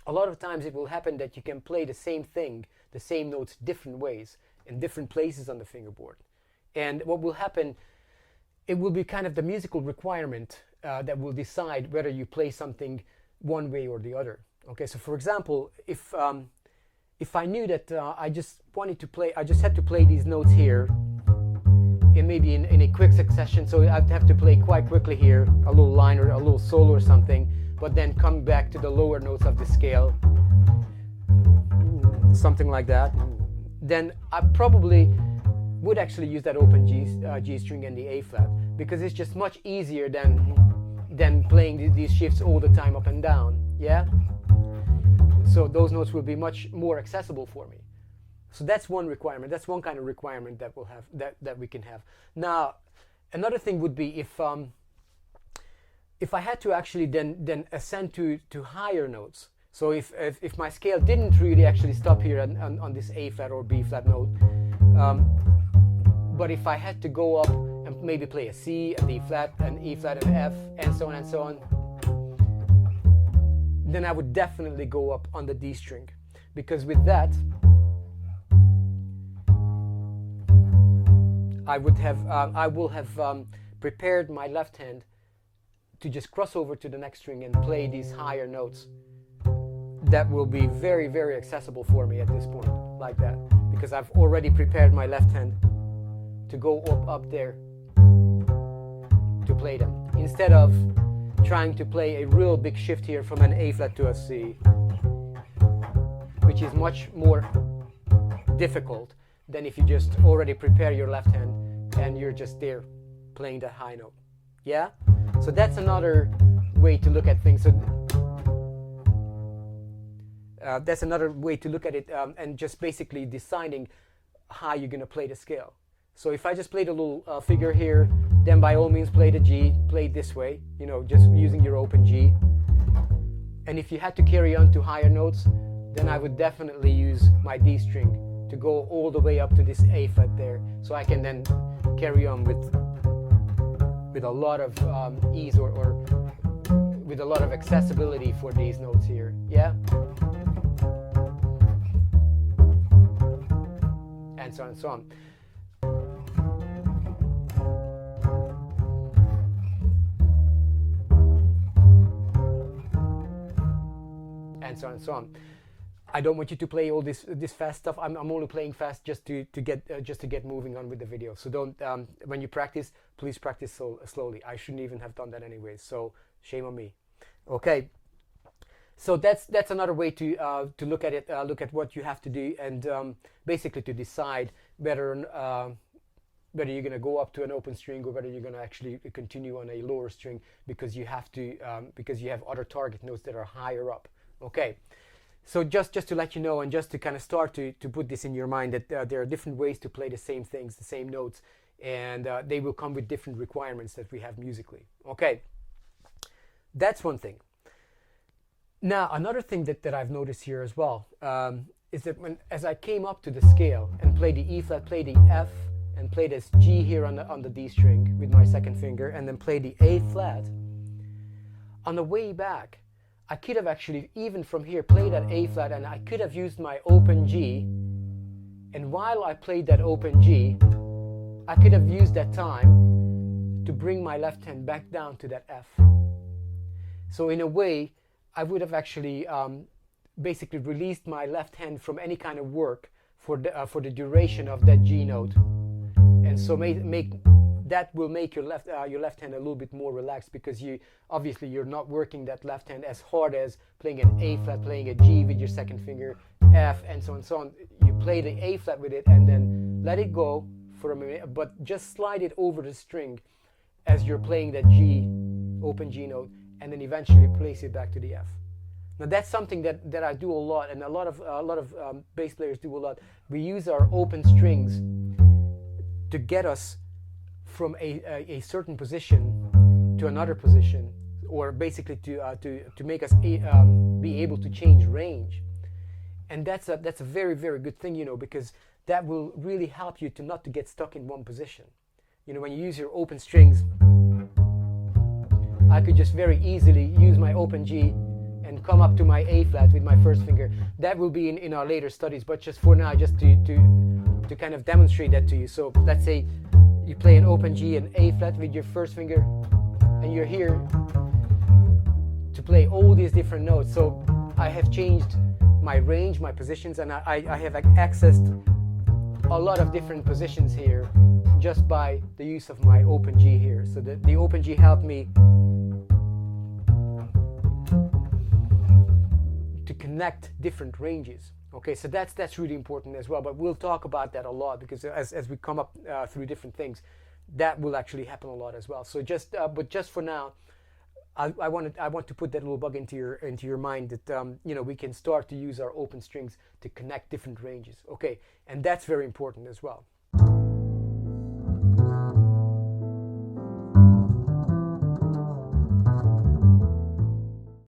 a lot of times it will happen that you can play the same thing, the same notes, different ways, in different places on the fingerboard. And what will happen, it will be kind of the musical requirement that will decide whether you play something one way or the other. Okay, so for example, if I knew that I just had to play these notes here, and maybe in a quick succession, so I'd have to play quite quickly here, a little line or a little solo or something, but then come back to the lower notes of the scale, something like that, then I probably would actually use that open G string and the A flat, because it's just much easier than playing these shifts all the time up and down. Yeah, so those notes will be much more accessible for me. So that's one requirement. That's one kind of requirement that we'll have, that we can have. Now, another thing would be if I had to actually then ascend to higher notes. So if my scale didn't really actually stop here on this A flat or B flat note, but if I had to go up and maybe play a C, a D flat, an E flat, an F, and so on and so on, then I would definitely go up on the D string, because with that I will have prepared my left hand to just cross over to the next string and play these higher notes. That will be very, very accessible for me at this point, like that, because I've already prepared my left hand to go up there to play them, instead of trying to play a real big shift here from an A flat to a C, which is much more difficult than if you just already prepare your left hand and you're just there playing that high note. Yeah? So that's another way to look at things. So that's another way to look at it, and just basically deciding how you're going to play the scale. So if I just played a little figure here, then by all means play the G, play it this way, just using your open G. And if you had to carry on to higher notes, then I would definitely use my D string to go all the way up to this A flat there, so I can then carry on with a lot of ease or with a lot of accessibility for these notes here. Yeah? And so on and so on. And so on and so on. I don't want you to play all this fast stuff. I'm only playing fast just to get moving on with the video. So don't when you practice, please practice slowly. I shouldn't even have done that anyways. So shame on me. Okay. So that's another way to look at it. Look at what you have to do, and basically to decide whether you're going to go up to an open string or whether you're going to actually continue on a lower string, because you have to because you have other target notes that are higher up. Okay. So just to let you know, and just to kind of start to put this in your mind, that there are different ways to play the same things, the same notes, and they will come with different requirements that we have musically. Okay, that's one thing. Now, another thing that I've noticed here as well is that as I came up to the scale and played the E flat, played the F, and played this G here on the D string with my second finger, and then played the A flat, on the way back, I could have actually, even from here, played that A flat, and I could have used my open G, and while I played that open G, I could have used that time to bring my left hand back down to that F. So in a way, I would have actually basically released my left hand from any kind of work for the duration of that G note, and so that will make your left hand a little bit more relaxed, because you're not working that left hand as hard as playing an A flat, playing a G with your second finger, F, and so on and so on. You play the A flat with it and then let it go for a minute, but just slide it over the string as you're playing that G, open G note, and then eventually place it back to the F. Now that's something that I do a lot, and a lot of bass players do a lot. We use our open strings to get us from a certain position to another position, or basically to make us be able to change range. And that's a very, very good thing, because that will really help you not to get stuck in one position. When you use your open strings, I could just very easily use my open G and and come up to my A flat with my first finger. That will be in our later studies, but just for now, just to kind of demonstrate that to you. So let's say you play an open G and A flat with your first finger, and you're here to play all these different notes. So I have changed my range, my positions, and I have accessed a lot of different positions here just by the use of my open G here. So the open G helped me to connect different ranges. Okay, so that's really important as well, but we'll talk about that a lot, because as we come up through different things, that will actually happen a lot as well. So but just for now, I want to put that little bug into your mind that we can start to use our open strings to connect different ranges. Okay, and that's very important as well.